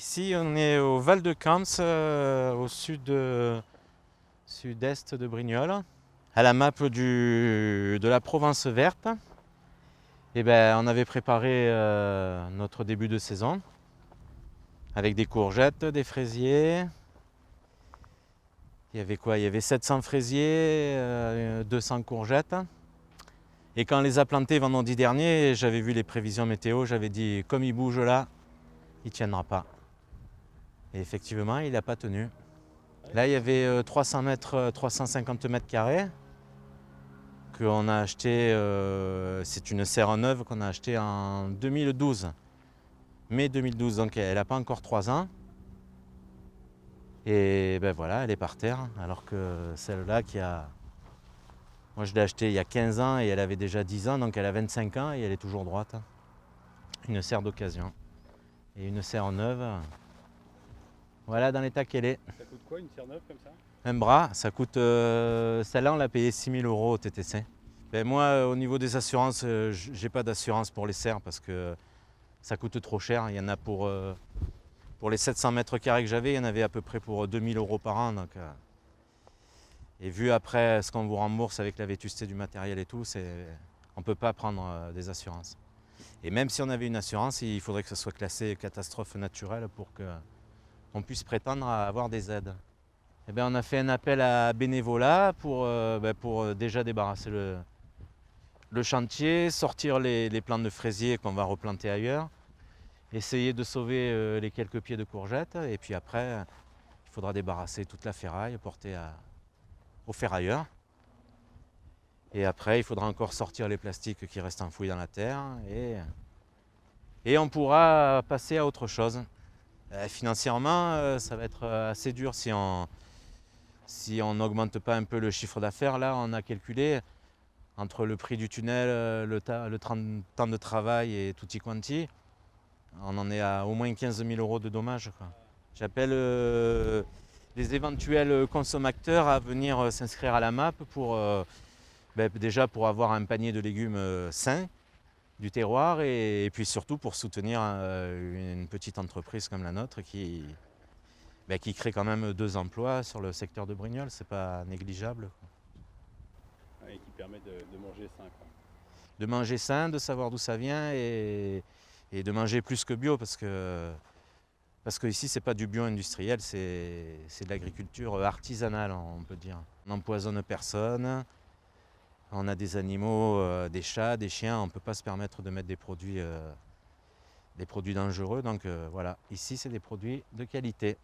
Ici, on est au Val de Camps, au sud-est de Brignoles, à la map de la Provence verte. Et ben, on avait préparé notre début de saison avec des courgettes, des fraisiers. Il y avait quoi? Il y avait 700 fraisiers, 200 courgettes. Et quand on les a plantés vendredi dernier, j'avais vu les prévisions météo, j'avais dit comme il bouge là, il ne tiendra pas. Et effectivement, il n'a pas tenu. Là, il y avait 300 mètres, 350 mètres carrés qu'on a acheté. C'est une serre neuve qu'on a achetée en 2012. Mai 2012, donc elle n'a pas encore 3 ans. Et ben voilà, elle est par terre. Alors que celle-là moi je l'ai achetée il y a 15 ans et elle avait déjà 10 ans, donc elle a 25 ans et elle est toujours droite. Une serre d'occasion. Et une serre neuve, voilà dans l'état qu'elle est. Ça coûte quoi une serre neuve comme ça? Un bras, ça coûte. Celle-là, on l'a payé 6 000 € au TTC. Ben moi, au niveau des assurances, j'ai pas d'assurance pour les serres parce que ça coûte trop cher. Il y en a pour les 700 mètres carrés que j'avais, il y en avait à peu près pour 2 000 € par an. Donc, et vu après ce qu'on vous rembourse avec la vétusté du matériel et tout, on ne peut pas prendre des assurances. Et même si on avait une assurance, il faudrait que ce soit classé catastrophe naturelle pour qu'on puisse prétendre à avoir des aides. Eh bien, on a fait un appel à bénévolat pour déjà débarrasser le chantier, sortir les plants de fraisiers qu'on va replanter ailleurs, essayer de sauver les quelques pieds de courgettes et puis après il faudra débarrasser toute la ferraille, porter au ferrailleur. Et après il faudra encore sortir les plastiques qui restent enfouis dans la terre et on pourra passer à autre chose. Financièrement, ça va être assez dur si on n'augmente pas un peu le chiffre d'affaires. Là, on a calculé entre le prix du tunnel, le temps de travail et tutti quanti, on en est à au moins 15 000 € de dommages, quoi. J'appelle les éventuels consommateurs à venir s'inscrire à la MAP déjà pour avoir un panier de légumes sains du terroir et puis surtout pour soutenir une petite entreprise comme la nôtre qui crée quand même 2 emplois sur le secteur de Brignoles, c'est pas négligeable. Ouais, qui permet de manger sain, quoi. De manger sain, de savoir d'où ça vient et de manger plus que bio parce que ici c'est pas du bio industriel, c'est de l'agriculture artisanale, on peut dire. On n'empoisonne personne, on a des animaux, des chats, des chiens, on ne peut pas se permettre de mettre des produits dangereux, donc voilà, ici c'est des produits de qualité.